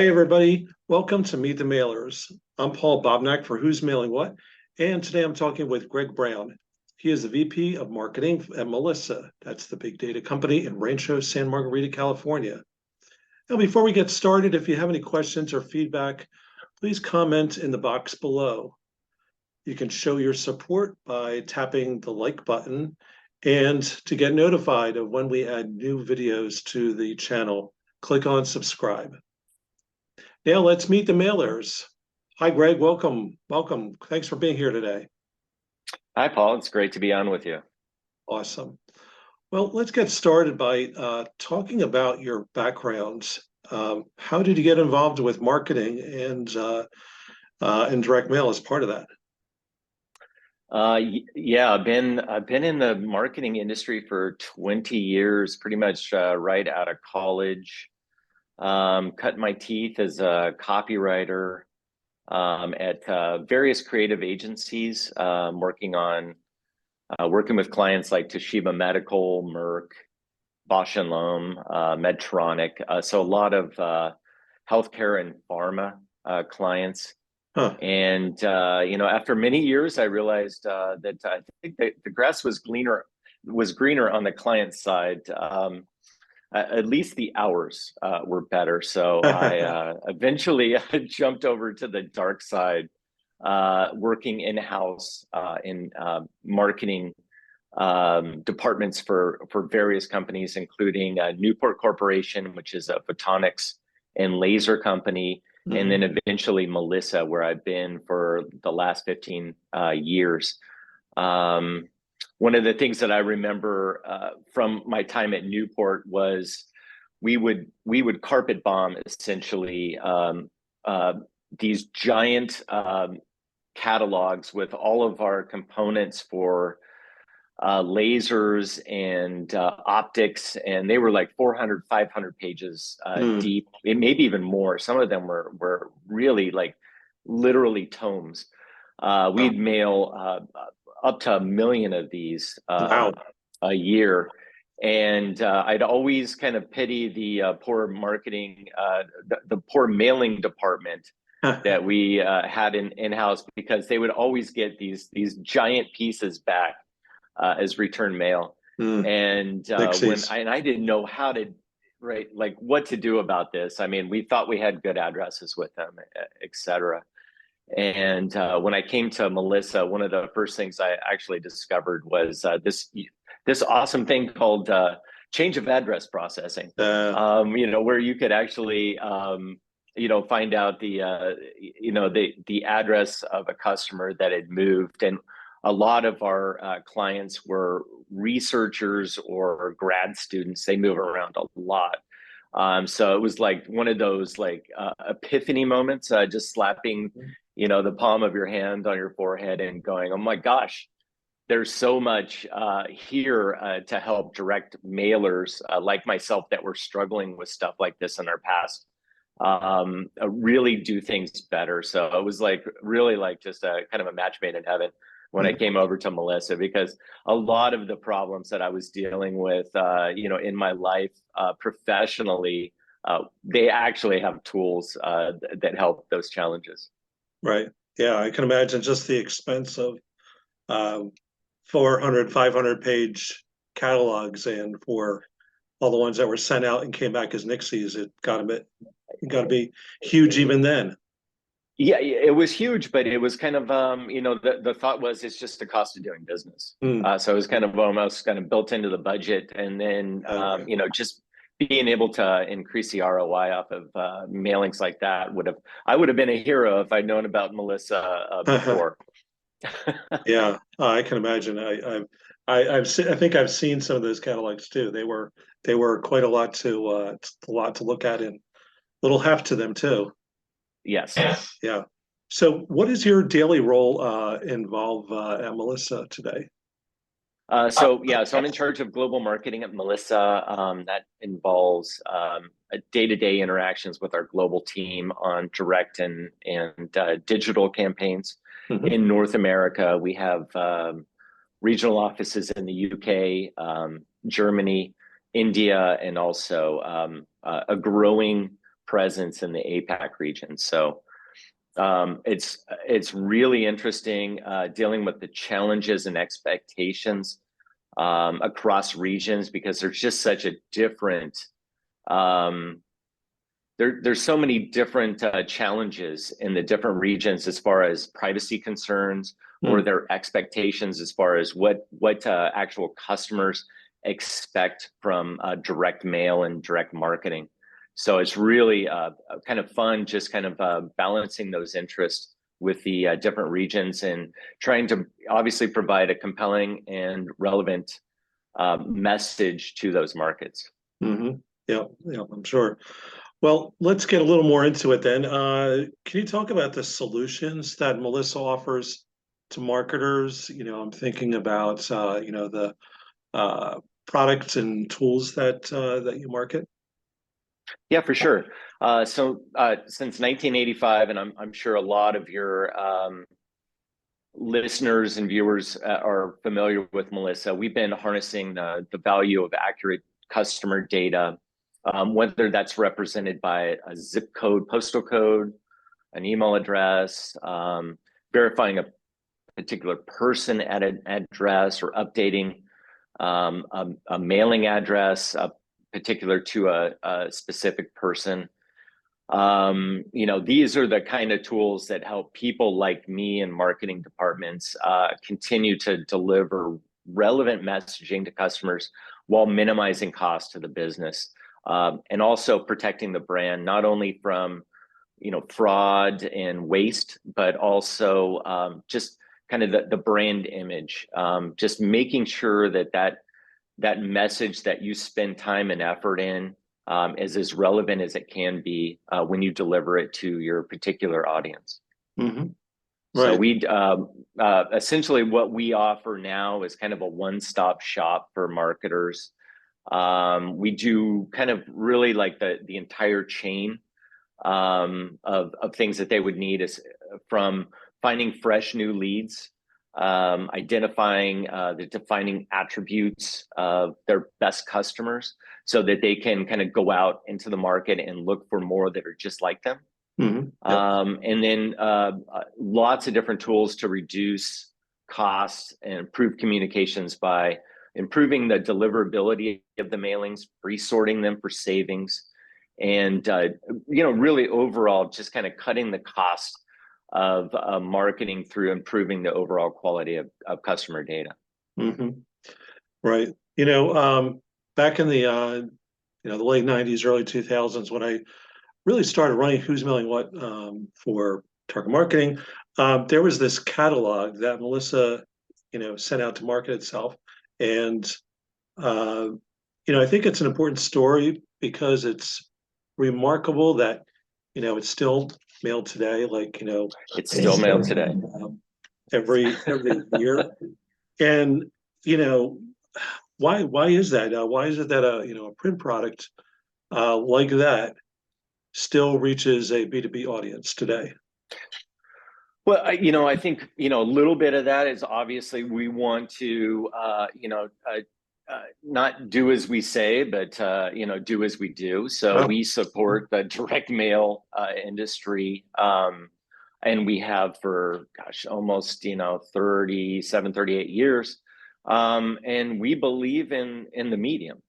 Hi, everybody. Welcome to Meet the Mailers. I'm Paul Bobnak for Who's Mailing What, and today I'm talking with Greg Brown. He is the VP of Marketing at Melissa. That's the big data company in Rancho San Margarita, California. Now, before we get started, if you have any questions or feedback, please comment in the box below. You can show your support by tapping the like button, and to get notified of when we add new videos to the channel, click on subscribe. Now let's meet the mailers. Hi, Greg. Welcome. Welcome. Thanks for being here today. Hi, Paul. It's great to be on with you. Awesome. Well, let's get started by talking about your background. How did you get involved with marketing and direct mail as part of that? Yeah, I've been in the marketing industry for 20 years, pretty much right out of college. Cut my teeth as a copywriter at various creative agencies, working with clients like Toshiba Medical, Merck, Bausch and Lomb, Medtronic. So a lot of healthcare and pharma clients. Huh. And after many years, I realized that I think that the grass was greener on the client side. At least the hours were better. So I eventually jumped over to the dark side, working in-house in marketing departments for various companies, including Newport Corporation, which is a photonics and laser company, and then eventually Melissa, where I've been for the last 15 years. One of the things that I remember from my time at Newport was we would carpet bomb essentially these giant catalogs with all of our components for lasers and optics, and they were like 400, 500 pages deep, maybe even more. Some of them were really like literally tomes. We'd mail up to 1 million of these a year. And I'd always kind of pity the poor marketing, the poor mailing department that we had in-house, because they would always get these giant pieces back as return mail. And I didn't know how to, what to do about this. I mean, we thought we had good addresses with them, et cetera. And when I came to Melissa, one of the first things I actually discovered was this awesome thing called change of address processing. Where you could actually find out the address of a customer that had moved. And a lot of our clients were researchers or grad students. They move around a lot. So it was like one of those epiphany moments, just slapping the palm of your hand on your forehead and going, oh my gosh, there's so much here to help direct mailers like myself that were struggling with stuff like this in our past, really do things better. So it was really just a kind of a match made in heaven when I came over to Melissa, because a lot of the problems that I was dealing with, in my life professionally, they actually have tools that help those challenges. Right. Yeah, I can imagine just the expense of 400, 500 page catalogs, and for all the ones that were sent out and came back as Nixies, it got to be huge even then. Yeah, it was huge, but it was kind of, the thought was it's just the cost of doing business. So it was kind of almost kind of built into the budget. And then, just being able to increase the ROI off of mailings like that I would have been a hero if I'd known about Melissa before. Yeah, I can imagine. I think I've seen some of those catalogs too. They were quite a lot to look at, and little heft to them too. Yes. Yeah. So what is your daily role involve at Melissa today? So I'm in charge of global marketing at Melissa. That involves day-to-day interactions with our global team on direct and digital campaigns. In North America, we have regional offices in the UK, Germany, India, and also a growing presence in the APAC region. So it's really interesting dealing with the challenges and expectations across regions, because there's just such a different there's so many different challenges in the different regions as far as privacy concerns or their expectations as far as what actual customers expect from direct mail and direct marketing. So it's really kind of fun, just kind of balancing those interests with the different regions and trying to obviously provide a compelling and relevant message to those markets. Mm-hmm. Yeah, I'm sure. Well, let's get a little more into it then. Can you talk about the solutions that Melissa offers to marketers? I'm thinking about the products and tools that you market. Yeah, for sure. So since 1985, and I'm sure a lot of your listeners and viewers are familiar with Melissa, we've been harnessing the value of accurate customer data, whether that's represented by a zip code, postal code, an email address, verifying a particular person at an address, or updating a mailing address particular to a specific person. These are the kind of tools that help people like me in marketing departments continue to deliver relevant messaging to customers while minimizing costs to the business, and also protecting the brand, not only from fraud and waste, but also just kind of the brand image, just making sure that message that you spend time and effort in is as relevant as it can be when you deliver it to your particular audience. Mm-hmm. So Right. we essentially, what we offer now is kind of a one-stop shop for marketers. We do kind of really like the entire chain of things that they would need, is from finding fresh new leads, identifying the defining attributes of their best customers so that they can kind of go out into the market and look for more that are just like them. Mm-hmm. Yep. And then lots of different tools to reduce costs and improve communications by improving the deliverability of the mailings, resorting them for savings, and really overall just kind of cutting the cost of marketing through improving the overall quality of customer data. Mm-hmm. Right. Back in the the late '90s, early 2000s, when I really started running Who's Mailing What for target marketing, there was this catalog that Melissa, sent out to market itself, and I think it's an important story because it's remarkable that it's still mailed today, It's still mailed today. Every year. And why is that? Why is it that a print product like that still reaches a B2B audience today? Well, I think a little bit of that is obviously we want to not do as we say, but do as we do. So we support the direct mail industry, and we have for almost 37, 38 years, and we believe in the medium.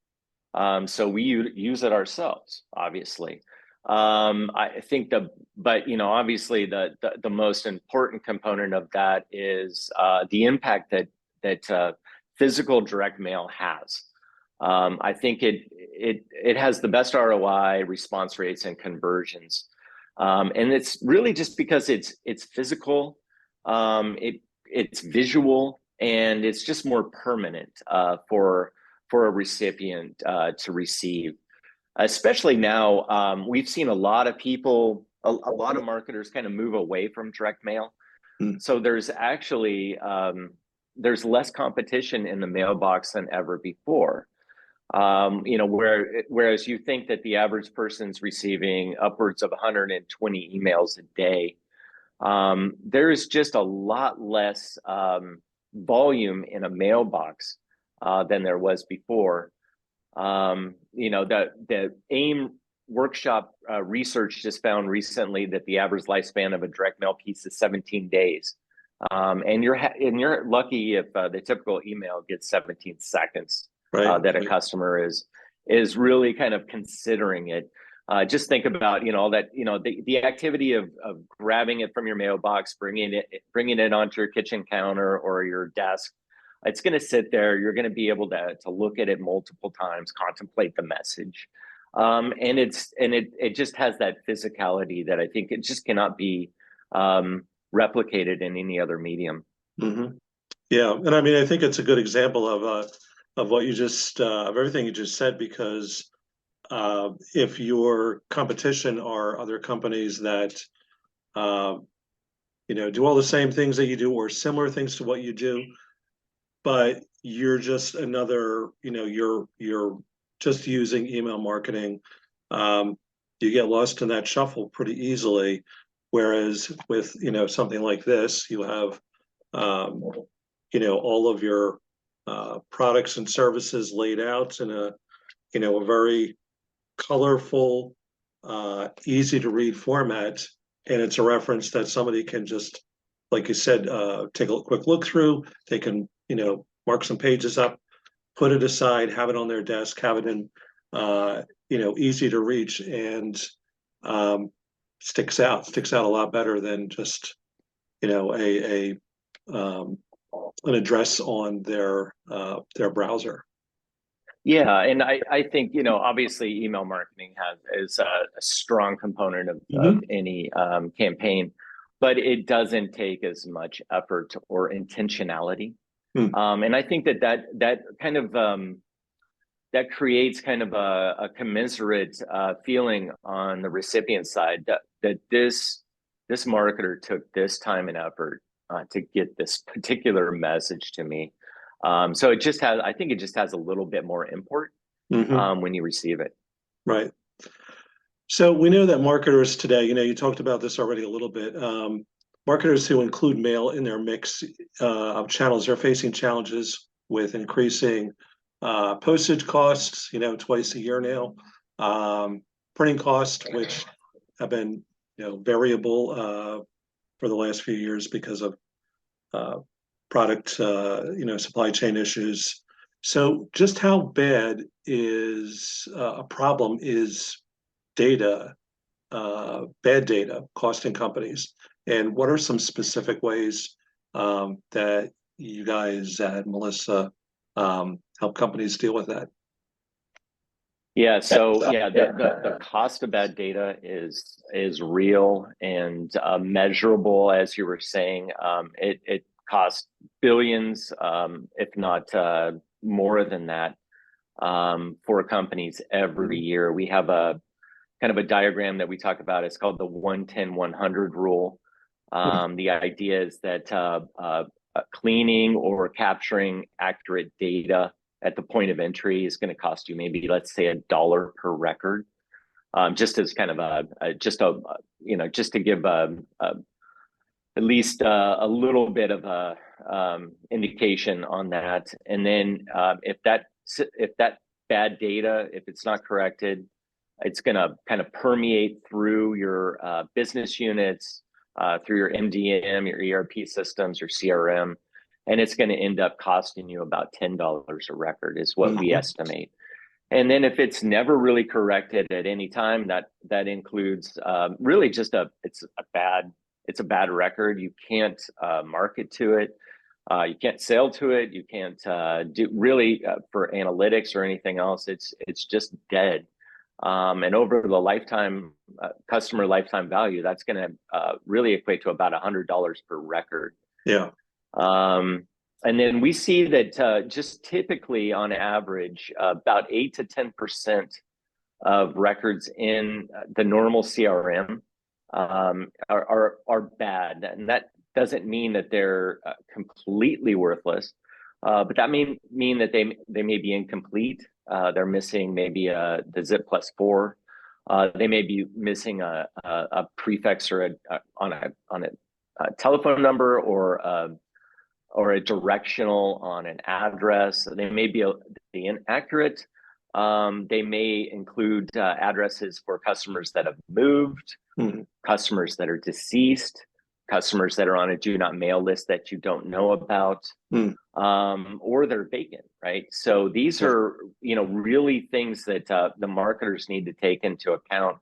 So we use it ourselves, obviously. I think obviously the most important component of that is the impact that physical direct mail has. I think it has the best ROI, response rates, and conversions, and it's really just because it's physical, it's visual, and it's just more permanent for a recipient to receive. Especially now, we've seen a lot of people, a lot of marketers kind of move away from direct mail. So there's actually there's less competition in the mailbox than ever before. Whereas you think that the average person's receiving upwards of 120 emails a day, there is just a lot less volume in a mailbox than there was before. The aim workshop research just found recently that the average lifespan of a direct mail piece is 17 days. And you're lucky if the typical email gets 17 seconds, Right. that a customer is really kind of considering it. Just think about, all that, the activity of grabbing it from your mailbox, bringing it onto your kitchen counter or your desk. It's going to sit there. You're going to be able to look at it multiple times, contemplate the message. And it just has that physicality that I think it just cannot be replicated in any other medium. Mm-hmm. Yeah, and I mean, I think it's a good example of what you just of everything you just said, because if your competition are other companies that do all the same things that you do or similar things to what you do, but you're just another, you're just using email marketing, you get lost in that shuffle pretty easily. Whereas with something like this, you have all of your products and services laid out in a very colorful, easy to read format, and it's a reference that somebody can just, like you said, take a quick look through. They can, mark some pages up, put it aside, have it on their desk, have it in, easy to reach, and sticks out a lot better than just, a an address on their browser. Yeah, and I think obviously email marketing is a strong component of any campaign, but it doesn't take as much effort or intentionality. And I think that kind of that creates kind of a commensurate feeling on the recipient side that this marketer took this time and effort to get this particular message to me. So I think it just has a little bit more import when you receive it. Right. So we know that marketers today, you talked about this already a little bit. Marketers who include mail in their mix of channels are facing challenges with increasing postage costs, twice a year now, printing costs, which have been, variable for the last few years because of product, supply chain issues. So just how bad is a problem is data, bad data costing companies? And what are some specific ways that you guys at Melissa help companies deal with that? Yeah, so yeah, the cost of bad data is real and measurable, as you were saying. It costs billions, if not more than that, for companies every year. We have a kind of a diagram that we talk about. It's called the 110-100 rule. The idea is that cleaning or capturing accurate data at the point of entry is going to cost you maybe, let's say, $1 per record, just as kind of just to give at least a little bit of a indication on that. And then if that bad data, if it's not corrected, it's going to kind of permeate through your business units, through your MDM, your ERP systems, your CRM, and it's going to end up costing you about $10 a record is what we estimate. And then if it's never really corrected at any time, that includes really just it's a bad record. You can't market to it. You can't sell to it. You can't do really for analytics or anything else. It's just dead. And over the lifetime, customer lifetime value, that's going to really equate to about $100 per record. Yeah. And then we see that just typically on average, about 8 to 10% of records in the normal CRM are bad. And that doesn't mean that they're completely worthless, but that may mean that they may be incomplete. They're missing maybe the zip +4. They may be missing a prefix or on a telephone number or a directional on an address. They may be inaccurate, They may include addresses for customers that have moved, customers that are deceased, customers that are on a do not mail list that you don't know about, or they're vacant, right? So these are, really things that the marketers need to take into account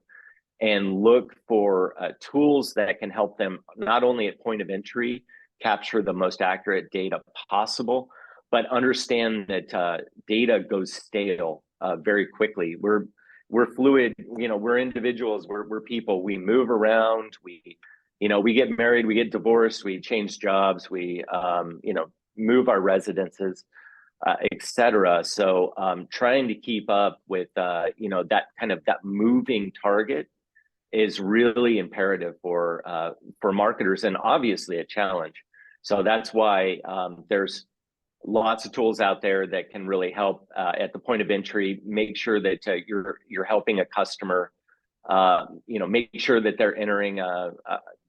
and look for tools that can help them not only at point of entry capture the most accurate data possible, but understand that data goes stale very quickly. We're fluid, we're individuals, we're people. We move around, we get married, we get divorced, we change jobs, we move our residences, etc. So trying to keep up with that moving target is really imperative for marketers, and obviously a challenge. So that's why there's lots of tools out there that can really help at the point of entry. Make sure that you're helping a customer. Make sure that they're entering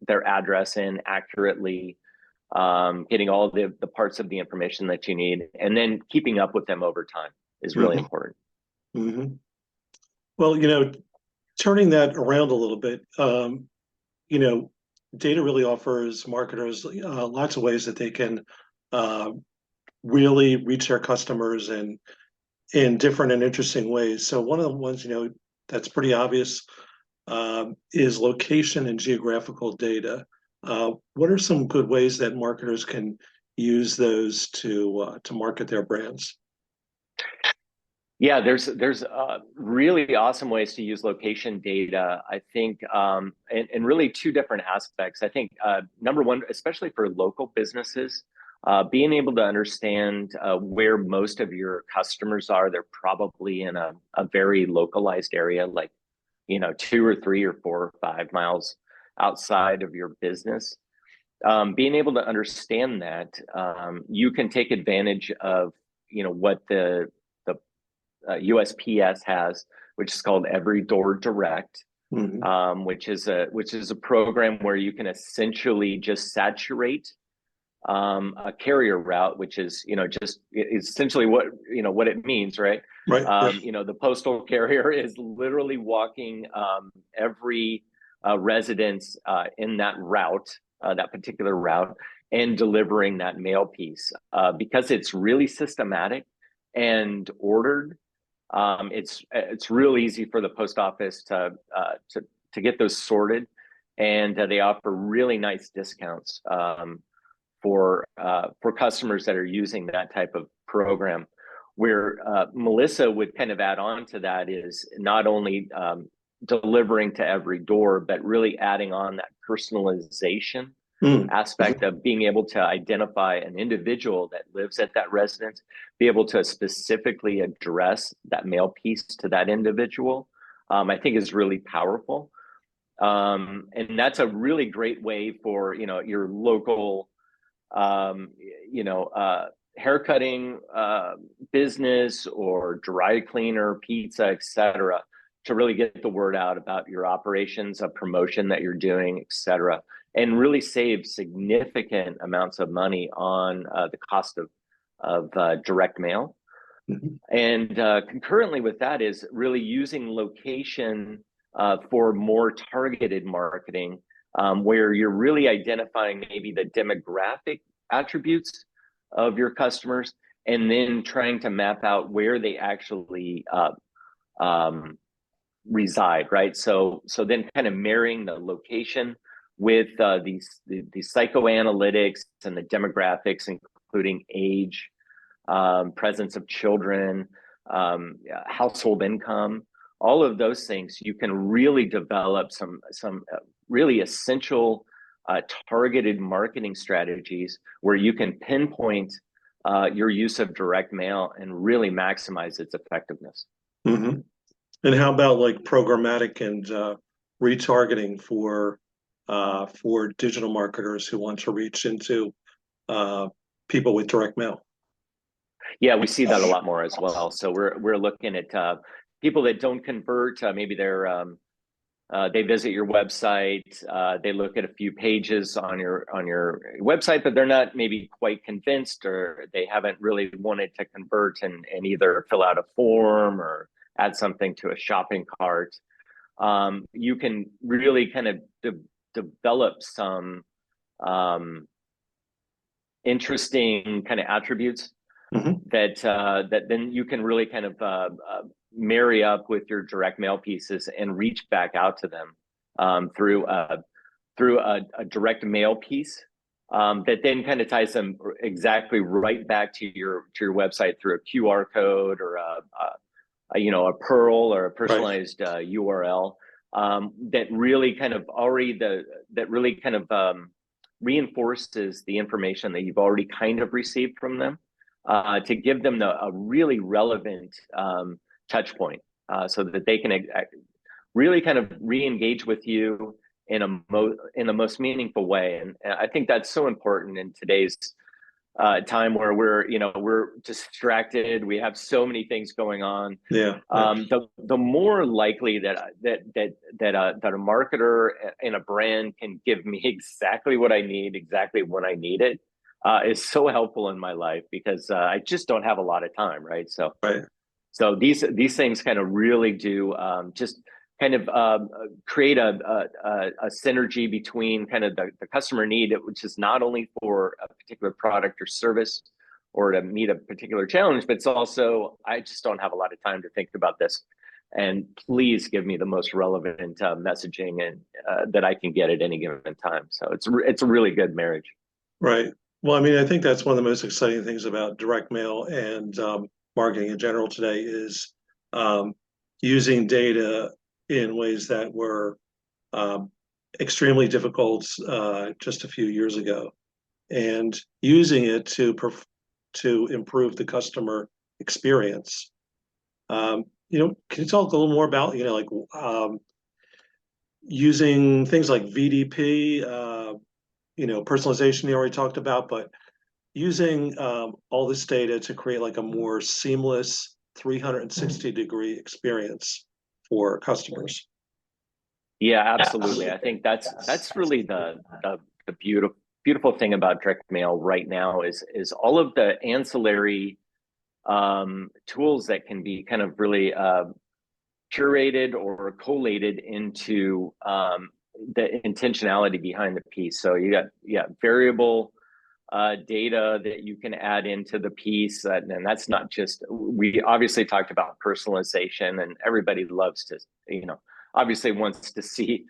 their address in accurately, getting all the parts of the information that you need, and then keeping up with them over time is really important. Well, turning that around a little bit, data really offers marketers lots of ways that they can really reach their customers in different and interesting ways. So one of the ones, that's pretty obvious is location and geographical data. What are some good ways that marketers can use those to market their brands? Yeah, there's really awesome ways to use location data, I think, and really two different aspects. I think number one, especially for local businesses, being able to understand where most of your customers are. They're probably in a very localized area, like 2 or 3 or 4 or 5 miles outside of your business. Being able to understand that, you can take advantage of what the USPS has, which is called Every Door Direct, which is a program where you can essentially just saturate a carrier route, which is just essentially what it means, right? Right. The postal carrier is literally walking every residence in that route, that particular route, and delivering that mail piece because it's really systematic and ordered. It's real easy for the post office to get those sorted, and they offer really nice discounts for customers that are using that type of program. Where Melissa would kind of add on to that is not only delivering to every door, but really adding on that personalization aspect of being able to identify an individual that lives at that residence, be able to specifically address that mail piece to that individual, I think is really powerful. And that's a really great way for, your local, haircutting business or dry cleaner, pizza, etc., to really get the word out about your operations, a promotion that you're doing, etc., and really save significant amounts of money on the cost of direct mail. And concurrently with that is really using location for more targeted marketing, where you're really identifying maybe the demographic attributes of your customers, and then trying to map out where they actually reside, right? So then kind of marrying the location with the psychoanalytics and the demographics, including age, presence of children, household income, all of those things. You can really develop some really essential targeted marketing strategies where you can pinpoint your use of direct mail and really maximize its effectiveness. And how about like programmatic and retargeting for digital marketers who want to reach into people with direct mail? Yeah, we see that a lot more as well. So we're looking at people that don't convert. Maybe they're They visit your website. They look at a few pages on your website, but they're not maybe quite convinced, or they haven't really wanted to convert and either fill out a form or add something to a shopping cart. You can really kind of develop some interesting kind of attributes that then you can really kind of marry up with your direct mail pieces and reach back out to them through a direct mail piece that then kind of ties them exactly right back to your website through a QR code or a Perl or a personalized URL that really kind of reinforces the information that you've already kind of received from them to give them a really relevant touch point so that they can really kind of re-engage with you in the most meaningful way. And I think that's so important in today's time where we're distracted. We have so many things going on. The more likely that a marketer and a brand can give me exactly what I need, exactly when I need it, is so helpful in my life, because I just don't have a lot of time, right? So these things kind of really do just kind of create a synergy between kind of the customer need, which is not only for a particular product or service or to meet a particular challenge, but it's also, I just don't have a lot of time to think about this. And please give me the most relevant messaging and that I can get at any given time. So it's a really good marriage. Right. Well, I mean, I think that's one of the most exciting things about direct mail and marketing in general today is using data in ways that were extremely difficult just a few years ago, and using it to improve the customer experience. Can you talk a little more about like using things like VDP, personalization you already talked about, but using all this data to create like a more seamless 360-degree experience for customers? Yeah, absolutely. I think that's really the beautiful thing about direct mail right now is all of the ancillary tools that can be kind of really curated or collated into the intentionality behind the piece. So you got variable data that you can add into the piece, and that's not just, we obviously talked about personalization, and everybody loves to, obviously wants to see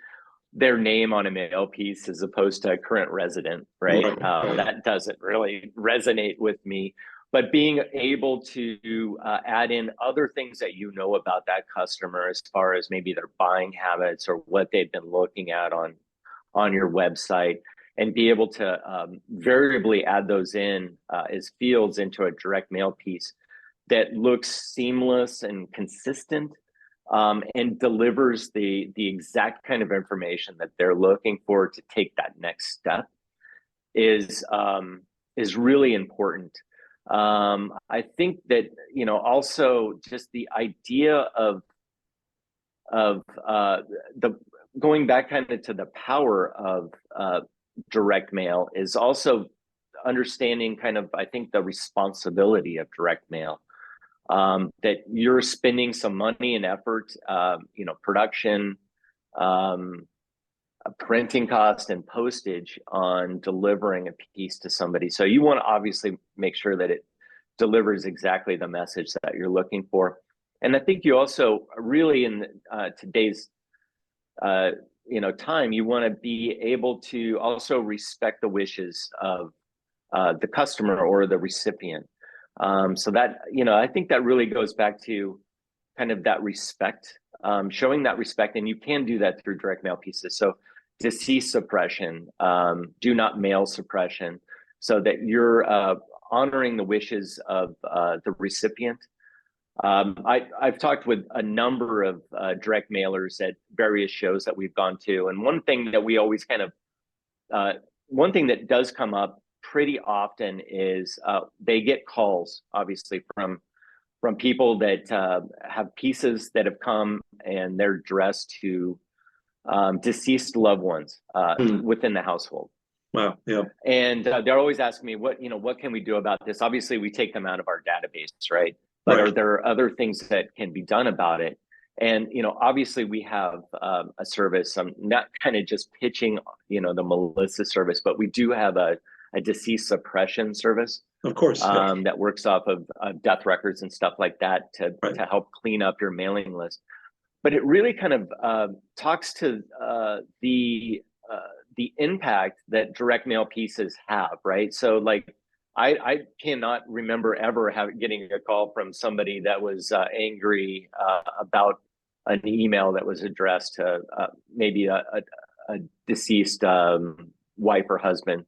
their name on a mail piece as opposed to a current resident, right? That doesn't really resonate with me. But being able to add in other things that you know about that customer, as far as maybe their buying habits or what they've been looking at on your website, and be able to variably add those in as fields into a direct mail piece that looks seamless and consistent, and delivers the exact kind of information that they're looking for to take that next step is really important. I think that also just the idea of the going back kind of to the power of direct mail is also understanding kind of, I think, the responsibility of direct mail. That you're spending some money and effort, production, printing cost, and postage on delivering a piece to somebody. So you want to obviously make sure that it delivers exactly the message that you're looking for. And I think you also really, in today's time, you want to be able to also respect the wishes of the customer or the recipient. So that, I think that really goes back to kind of that respect, showing that respect, and you can do that through direct mail pieces. So decease suppression, do not mail suppression, so that you're honoring the wishes of the recipient. I've talked with a number of direct mailers at various shows that we've gone to, and one thing that we always kind of, one thing that does come up pretty often is they get calls, obviously, from people that have pieces that have come and they're addressed to deceased loved ones Hmm. within the household. Wow. Yeah. And they're always asking me, what can we do about this? Obviously, we take them out of our database, right? But Right. are there other things that can be done about it? And obviously, we have a service. I'm not kind of just pitching, the Melissa service, but we do have a deceased suppression service Of course. Yeah. that works off of death records and stuff like that to Right. help clean up your mailing list. But it really kind of talks to the impact that direct mail pieces have, right? So like I cannot remember ever getting a call from somebody that was angry about an email that was addressed to maybe a deceased wife or husband.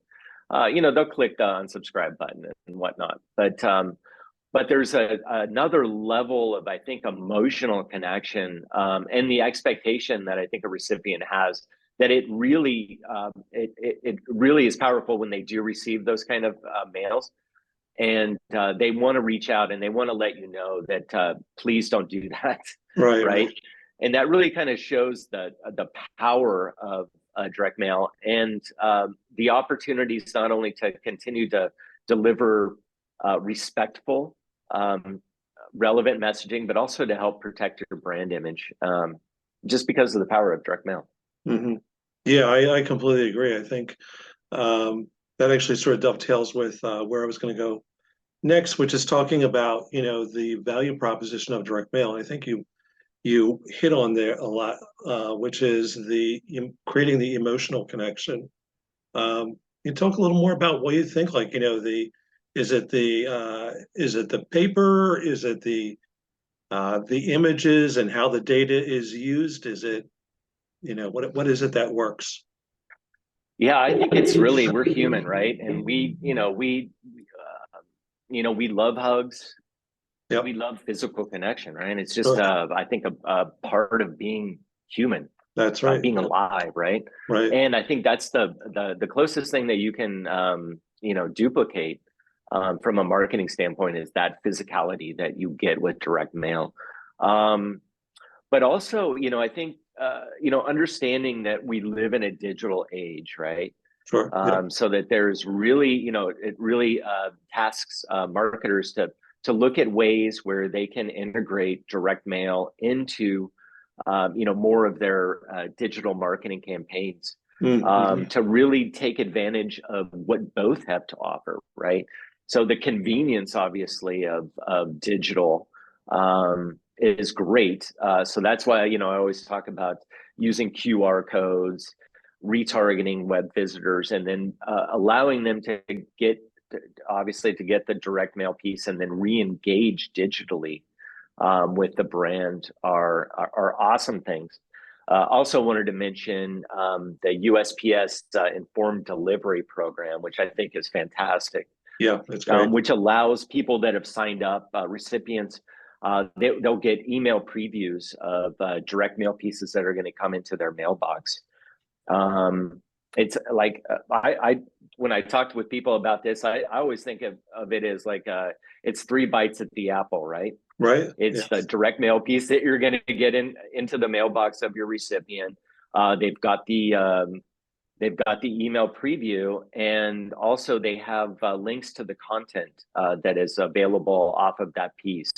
They'll click the unsubscribe button and whatnot, but there's another level of, I think, emotional connection and the expectation that I think a recipient has that it really it really is powerful when they do receive those kind of mails, and they want to reach out and they want to let you know that please don't do that, Right. right? And that really kind of shows the power of direct mail and the opportunities not only to continue to deliver respectful, relevant messaging, but also to help protect your brand image, just because of the power of direct mail. Hmm. Yeah, I completely agree. I think that actually sort of dovetails with where I was going to go next, which is talking about the value proposition of direct mail. And I think you hit on there a lot, which is creating the emotional connection. You talk a little more about what you think, like is it the paper, is it the images and how the data is used? Is it what is it that works? Yeah, I think it's really, we're human, right? And we love hugs. Yep. We love physical connection, right? It's just, Sure. I think, a part of being human, That's right. being Yeah. alive, right? Right. And I think that's the closest thing that you can, duplicate from a marketing standpoint is that physicality that you get with direct mail. But also, I think, understanding that we live in a digital age, right? Sure. Yeah. So that there's really, it really tasks marketers to look at ways where they can integrate direct mail into, more of their digital marketing campaigns, Mm-hmm. to really take advantage of what both have to offer, right? So the convenience, obviously, of digital is great. So that's why, I always talk about using QR codes, retargeting web visitors, and then allowing them to get, obviously, to get the direct mail piece and then re-engage digitally with the brand are awesome things. Also wanted to mention the USPS informed delivery program, which I think is fantastic. Yeah, that's great. Which allows people that have signed up, recipients, they'll get email previews of direct mail pieces that are going to come into their mailbox. It's like I when I talked with people about this, I always think of it as like it's 3 bites at the apple, right? Right. It's the Yes. direct mail piece that you're going to get into the mailbox of your recipient. They've got the email preview, and also they have links to the content that is available off of that piece.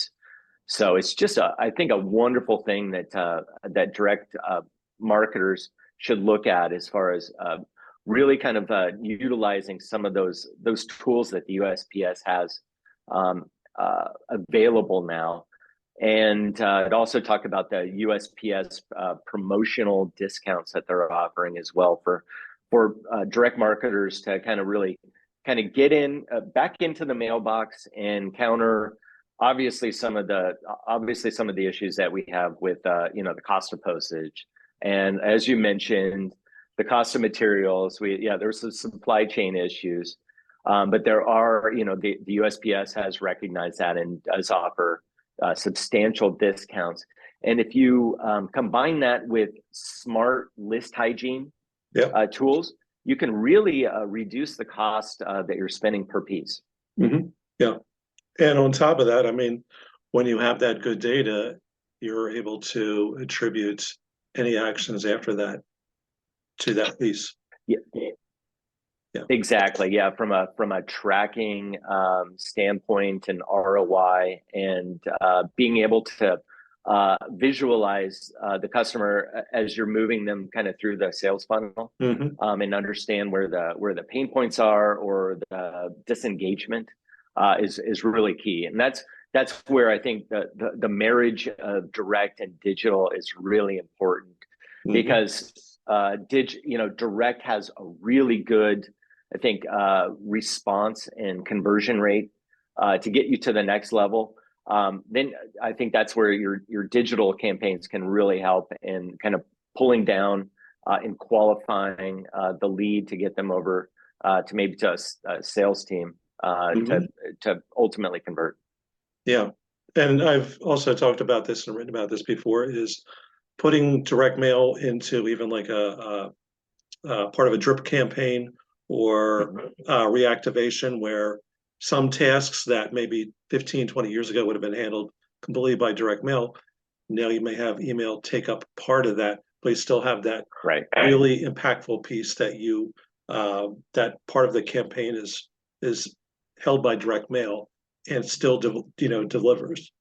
So it's just I think a wonderful thing that direct marketers should look at as far as really kind of utilizing some of those tools that the USPS has available now. And it also talked about the USPS promotional discounts that they're offering as well for direct marketers to kind of really kind of get in back into the mailbox and counter obviously some of the issues that we have with the cost of postage, and as you mentioned, the cost of materials. There's some supply chain issues, but there are, the USPS has recognized that and does offer substantial discounts. And if you combine that with smart list hygiene tools, you can really reduce the cost that you're spending per piece. Mm-hmm. Yeah. And on top of that, I mean, when you have that good data, you're able to attribute any actions after that to that piece. Yeah. Yeah. Exactly. Yeah. From a tracking standpoint and ROI, and being able to visualize the customer as you're moving them kind of through the sales funnel, and understand where the pain points are, or the disengagement is really key. And that's where I think the marriage of direct and digital is really important, because direct has a really good, I think, response and conversion rate to get you to the next level. Then I think that's where your digital campaigns can really help in kind of pulling down and qualifying the lead to get them over to maybe to a sales team to ultimately convert. Yeah. And I've also talked about this and written about this before, is putting direct mail into even like a part of a drip campaign or reactivation, where some tasks that maybe 15, 20 years ago would have been handled completely by direct mail. Now you may have email take up part of that, but you still have that really impactful piece that that part of the campaign is held by direct mail and still delivers.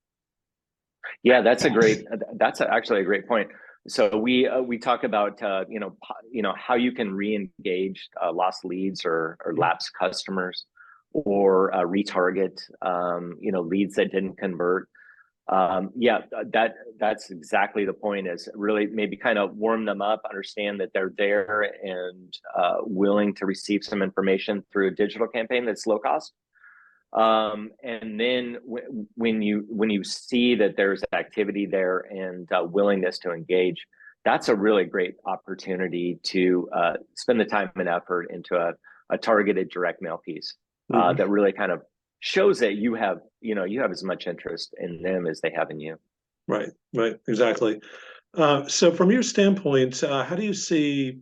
Yeah, that's actually a great point. So we talk about how you can re-engage lost leads or lapsed customers, or retarget leads that didn't convert. That's exactly the point, is really maybe kind of warm them up, understand that they're there and willing to receive some information through a digital campaign that's low cost. And then when you see that there's activity there and willingness to engage, that's a really great opportunity to spend the time and effort into a targeted direct mail piece that really kind of shows that you have as much interest in them as they have in you. Right, exactly. So from your standpoint, how do you see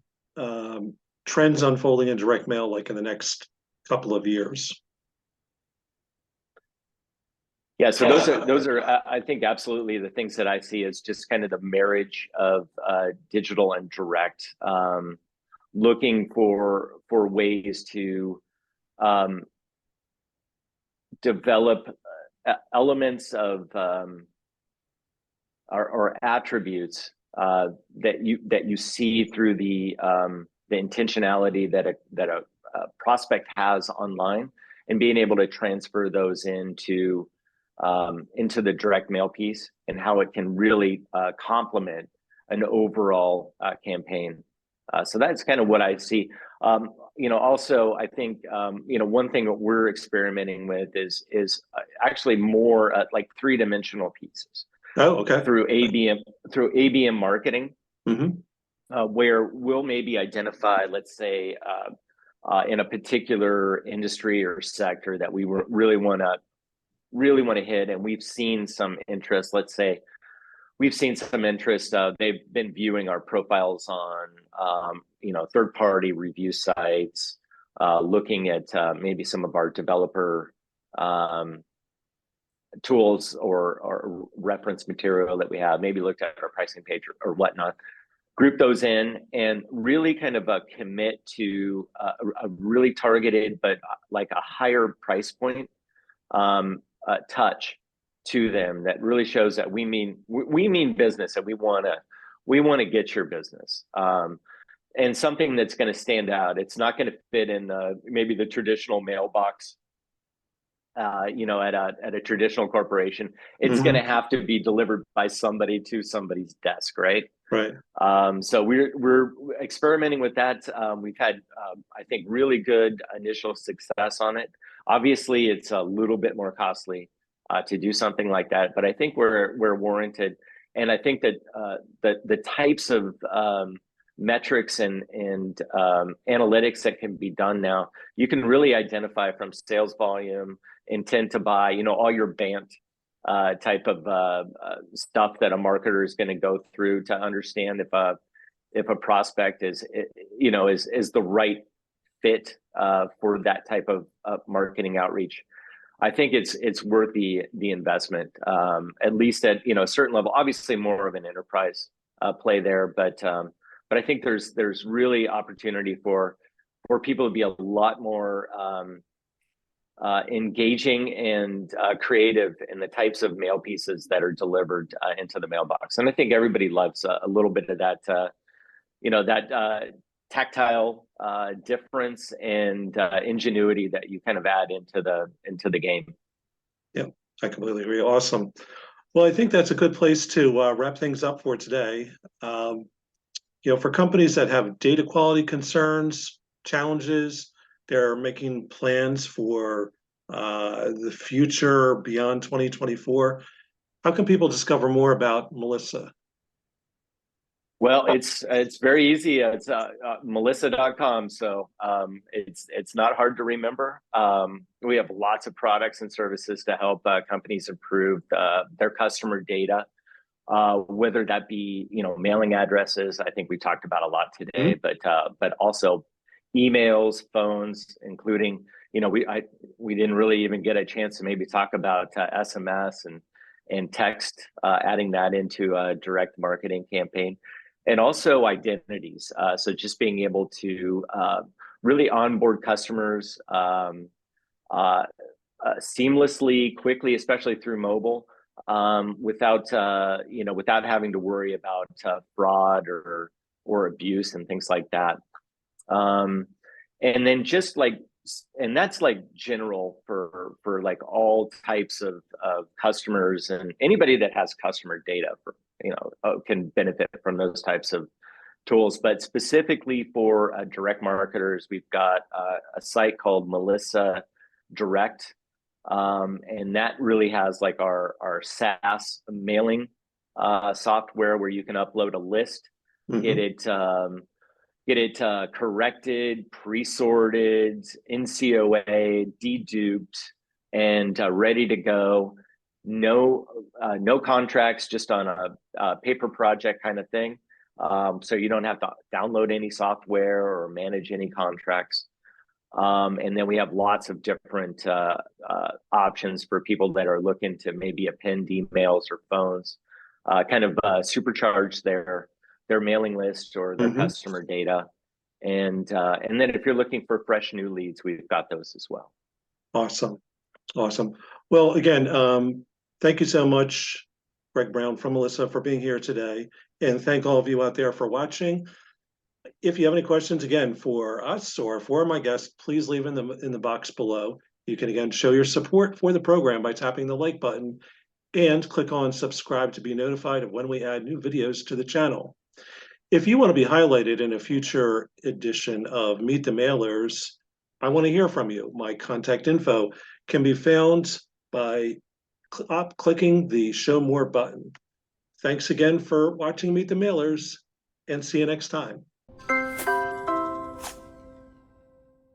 trends unfolding in direct mail, like in the next couple of years? Yeah, so those are I think absolutely the things that I see as just kind of the marriage of digital and direct, looking for ways to develop elements of or attributes that you see through the intentionality that a prospect has online, and being able to transfer those into the direct mail piece, and how it can really complement an overall campaign. So that's kind of what I see. Also, I think one thing that we're experimenting with is actually more like three-dimensional pieces. Oh, okay. Through ABM marketing, where we'll maybe identify, let's say, in a particular industry or sector that we really want to hit, and we've seen some interest. Let's say we've seen some interest. They've been viewing our profiles on third-party review sites, looking at maybe some of our developer tools or reference material that we have, maybe looked at our pricing page or whatnot, group those in, and really kind of commit to a really targeted, but like a higher price point touch to them that really shows that we mean business, and we want to get your business, and something that's going to stand out. It's not going to fit in maybe the traditional mailbox, at a traditional corporation. It's going to have to be delivered by somebody to somebody's desk, right? Right. So we're experimenting with that. We've had I think really good initial success on it. Obviously, it's a little bit more costly to do something like that, but I think we're warranted. And I think that the types of metrics and analytics that can be done now, you can really identify from sales volume, intent to buy, all your BANT type of stuff that a marketer is going to go through to understand if a prospect is the right fit for that type of marketing outreach. I think it's worth the investment, at least at a certain level. Obviously, more of an enterprise play there, but I think there's really opportunity for people to be a lot more engaging and creative in the types of mail pieces that are delivered into the mailbox. And I think everybody loves a little bit of that, that tactile difference and ingenuity that you kind of add into the game. Yeah, I completely agree. Awesome. Well, I think that's a good place to wrap things up for today. For companies that have data quality concerns, challenges, they're making plans for the future beyond 2024. How can people discover more about Melissa? Well, it's very easy. It's melissa.com. So it's not hard to remember. We have lots of products and services to help companies improve their customer data, whether that be mailing addresses. I think we talked about a lot today, but also emails, phones, including we didn't really even get a chance to maybe talk about SMS and text, adding that into a direct marketing campaign. And also identities. So just being able to really onboard customers seamlessly, quickly, especially through mobile, without having to worry about fraud or abuse and things like that. And then just and that's like general for like all types of customers, and anybody that has customer data can benefit from those types of tools. But specifically for direct marketers, we've got a site called Melissa Direct, and that really has like our SaaS mailing software where you can upload a list, get it corrected, pre-sorted, NCOA, deduped, and ready to go. No contracts, just on a paper project kind of thing. So you don't have to download any software or manage any contracts. And then we have lots of different options for people that are looking to maybe append emails or phones, kind of supercharge their mailing list or their customer data. And then if you're looking for fresh new leads, we've got those as well. Awesome. Well, again, thank you so much, Greg Brown from Melissa, for being here today. And thank all of you out there for watching. If you have any questions, again, for us or for my guests, please leave in the box below. You can, again, show your support for the program by tapping the like button and click on subscribe to be notified of when we add new videos to the channel. If you want to be highlighted in a future edition of Meet the Mailers, I want to hear from you. My contact info can be found by clicking the Show More button. Thanks again for watching Meet the Mailers, and see you next time.